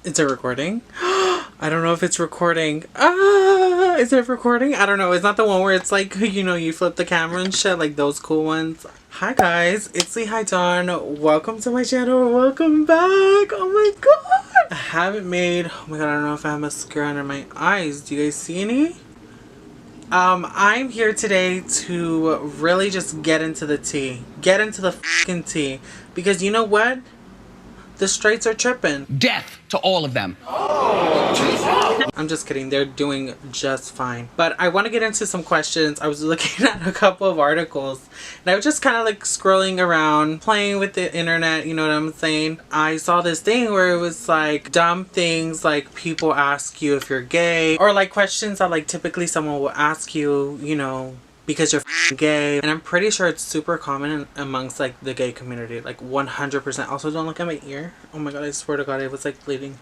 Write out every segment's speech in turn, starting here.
Is it recording? I don't know if it's recording. Ah, is it recording? I don't know. It's not the one where it's like, you know, you flip the camera and shit, like those cool ones. Hi guys, it's lehidawn. Welcome to my channel. Welcome back. Oh my god. I haven't made, oh my god, I don't know if I have mascara under my eyes. Do you guys see any? I'm here today to really just get into the tea. Get into the fucking tea. Because you know what? The straights are tripping. Death to all of them. I'm just kidding. They're doing just fine. But I want to get into some questions. I was looking at a couple of articles and I was just kind of like scrolling around, playing with the internet, you know what I'm saying? I saw this thing where it was like dumb things like people ask you if you're gay, or like questions that like typically someone will ask you, you know, because you're gay. And I'm pretty sure it's super common amongst like the gay community, like 100%. Also, don't look at my ear. Oh my god, I swear to god, it was like bleeding.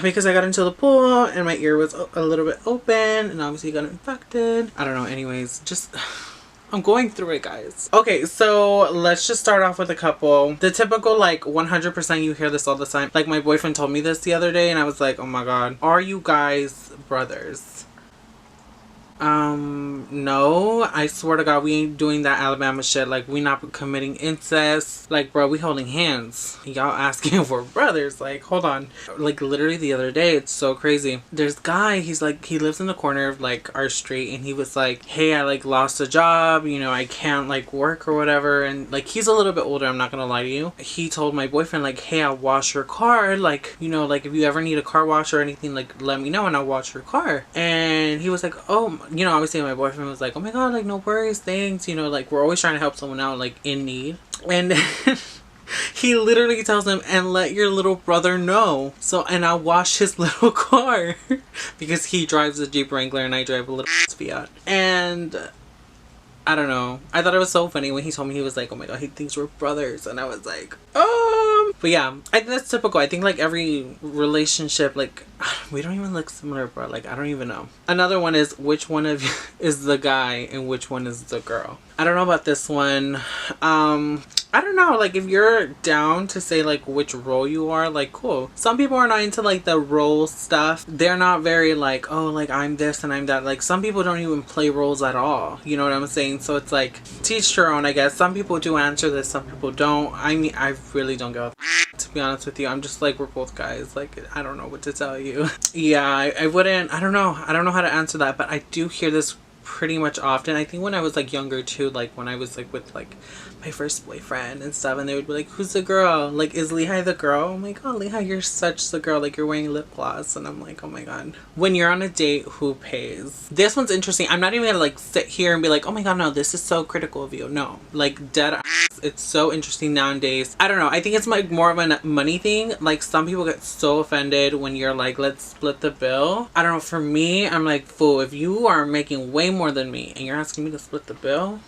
Because I got into the pool and my ear was a little bit open and obviously got infected. I don't know, anyways, just I'm going through it, guys. Okay, so let's just start off with a couple. The typical like 100%, you hear this all the time. Like my boyfriend told me this the other day and I was like, oh my god, are you guys brothers? No, I swear to god, we ain't doing that Alabama shit. Like, we not committing incest. Like, bro, we holding hands. Y'all asking if we're brothers. Like, hold on. Like, literally the other day, it's so crazy. There's a guy, he's like, he lives in the corner of like our street, and he was like, hey, I like lost a job, you know, I can't like work or whatever. And like, he's a little bit older, I'm not gonna lie to you. He told my boyfriend like, hey, I'll wash your car. Like, you know, like if you ever need a car wash or anything, like let me know and I'll wash your car. And he was like, oh, you know, obviously my boyfriend was like, oh my god, like no worries, thanks, you know, like we're always trying to help someone out like in need. And he literally tells him, and let your little brother know, so, and I'll wash his little car. Because he drives a Jeep Wrangler and I drive a little Fiat. And I don't know, I thought it was so funny when he told me, he was like, oh my god, he thinks we're brothers. And I was like, but yeah, I think that's typical. I think like every relationship, like we don't even look similar, bro. Like I don't even know. Another one is, which one of you is the guy and which one is the girl? I don't know about this one. I don't know, like if you're down to say like which role you are, like cool. Some people are not into like the role stuff. They're not very like, oh, like I'm this and I'm that. Like some people don't even play roles at all, you know what I'm saying? So it's like teach your own, I guess. Some people do answer this, some people don't. I mean, I really don't give a to be honest with you. I'm just like, we're both guys, like I don't know what to tell you. Yeah, I wouldn't, I don't know how to answer that, but I do hear this pretty much often. I think when I was like younger too, like when I was like with like my first boyfriend and stuff, and they would be like, who's the girl? Like, is Lehi the girl? I'm like, oh Lehi, you're such the girl, like you're wearing lip gloss. And I'm like, oh my god. When you're on a date, who pays? This one's interesting. I'm not even gonna like sit here and be like, oh my god, no, this is so critical of you. No, like dead ass, it's so interesting nowadays. I don't know, I think it's like more of a money thing. Like some people get so offended when you're like, let's split the bill. I don't know, for me, I'm like, fool, if you are making way more than me and you're asking me to split the bill,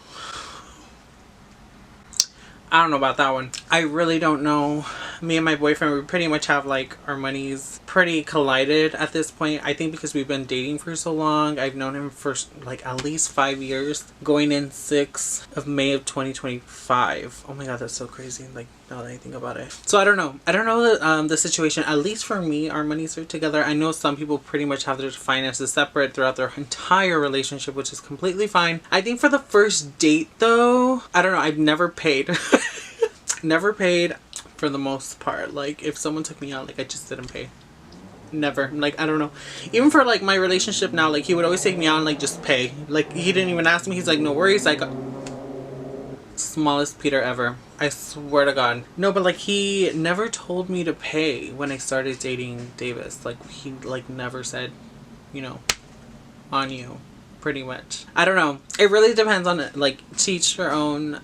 I don't know about that one. I really don't know. Me and my boyfriend, we pretty much have like our monies pretty collided at this point. I think because we've been dating for so long. I've known him for like at least 5 years, going in 6 of May of 2025. Oh my god, that's so crazy, like now that I think about it. So I don't know the situation. At least for me, our monies are together. I know some people pretty much have their finances separate throughout their entire relationship, which is completely fine. I think for the first date though, I don't know, I've never paid. Never paid for the most part. Like if someone took me out, like I just didn't pay. Never. Like I don't know, even for like my relationship now, like he would always take me out and like just pay. Like he didn't even ask me. He's like, no worries. Like smallest Peter ever, I swear to god. No, but like he never told me to pay when I started dating Davis. Like he like never said, you know, on you, pretty much. I don't know, it really depends on it. Like teach your own.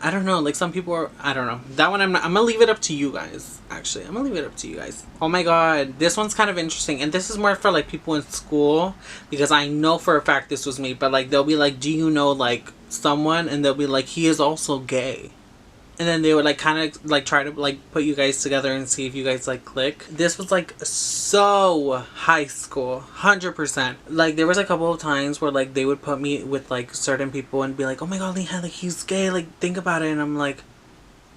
I don't know, like some people are, I don't know, that one I'm gonna leave it up to you guys. Actually, I'm gonna leave it up to you guys. Oh my god, this one's kind of interesting, and this is more for like people in school, because I know for a fact this was me. But like they'll be like, do you know like someone? And they'll be like, he is also gay. And then they would like kind of like try to like put you guys together and see if you guys like click. This was like so high school, 100%. Like there was a couple of times where like they would put me with like certain people and be like, oh my god, Leah, like he's gay, like think about it. And I'm like,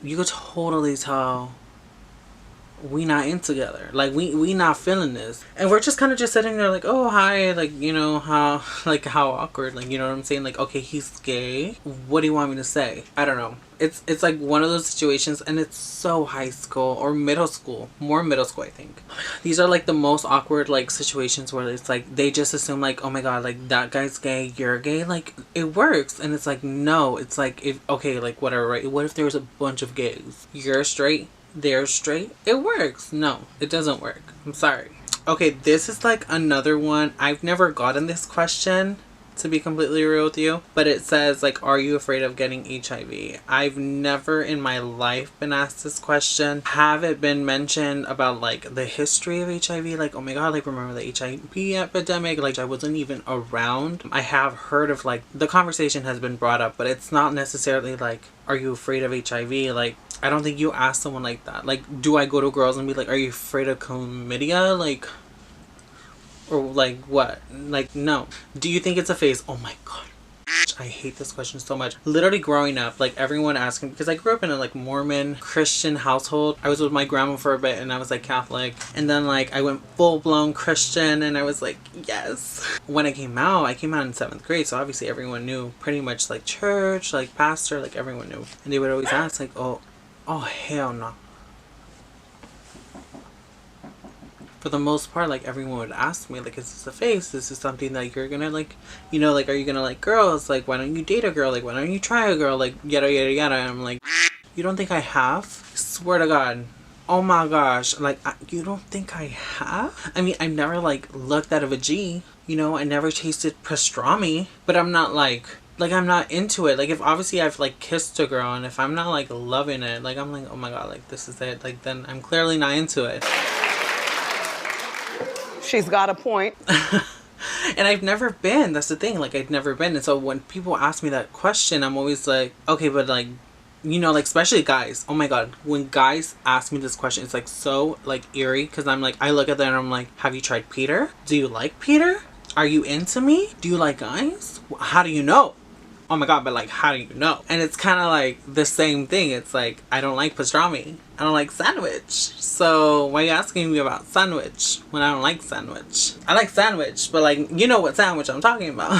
you could totally tell we not in together. Like we not feeling this. And we're just kind of just sitting there like, oh hi, like, you know, how like how awkward, like, you know what I'm saying? Like, okay, he's gay. What do you want me to say? I don't know. It's like one of those situations, and it's so high school or middle school. More middle school, I think. These are like the most awkward like situations where it's like they just assume like, oh my god, like that guy's gay, you're gay, like it works. And it's like, no, it's like, if okay, like whatever, right? What if there was a bunch of gays? You're straight, they're straight, it works. No, it doesn't work. I'm sorry. Okay, this is like another one. I've never gotten this question, to be completely real with you, but it says like, are you afraid of getting HIV? I've never in my life been asked this question. Have it been mentioned about like the history of HIV? Like, oh my god, like remember the HIV epidemic? Like I wasn't even around. I have heard of like the conversation has been brought up, but it's not necessarily like, are you afraid of HIV? Like, I don't think you ask someone like that. Like, do I go to girls and be like, are you afraid of chlamydia? Like, or like what? Like, no. Do you think it's a phase? Oh my god, I hate this question so much. Literally growing up, like everyone asking, because I grew up in a like Mormon Christian household. I was with my grandma for a bit and I was like Catholic, and then like I went full-blown Christian and I was like, yes. When I came out in 7th grade, so obviously everyone knew pretty much, like church, like pastor, like everyone knew. And they would always ask like, oh hell no. For the most part, like everyone would ask me like, is this a phase? This is something that you're gonna like, you know, like, are you gonna like girls? Like, why don't you date a girl? Like, why don't you try a girl? Like, yada yada yada. And I'm like, you don't think I have? I swear to god. Oh my gosh. Like, you don't think I have? I mean, I've never like looked at a G, you know, I never tasted pastrami, but I'm not like I'm not into it. Like, if obviously I've like kissed a girl and if I'm not like loving it, like I'm like, oh my god, like this is it, like then I'm clearly not into it. She's got a point. And I've never been. That's the thing. Like, I've never been. And so when people ask me that question, I'm always like, okay, but like, you know, like, especially guys. Oh my god. When guys ask me this question, it's like so like eerie. Because I'm like, I look at them and I'm like, have you tried Peter? Do you like Peter? Are you into me? Do you like guys? How do you know? Oh my god, but like, how do you know? And it's kind of like the same thing. It's like, I don't like pastrami. I don't like sandwich. So why are you asking me about sandwich when I don't like sandwich? I like sandwich, but like, you know what sandwich I'm talking about.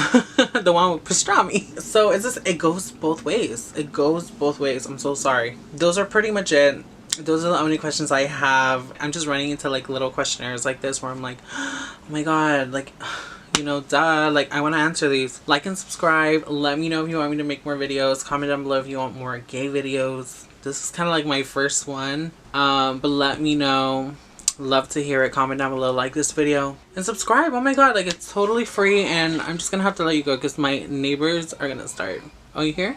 The one with pastrami. So it's just, it goes both ways. It goes both ways. I'm so sorry. Those are pretty much it. Those are the only questions I have. I'm just running into like little questionnaires like this where I'm like, oh my god, like, you know, duh, like I want to answer these. Like and subscribe. Let me know if you want me to make more videos. Comment down below if you want more gay videos. This is kind of like my first one, but let me know. Love to hear it. Comment down below, like this video, and subscribe. Oh my god, like it's totally free. And I'm just gonna have to let you go because my neighbors are gonna start. Oh, you here?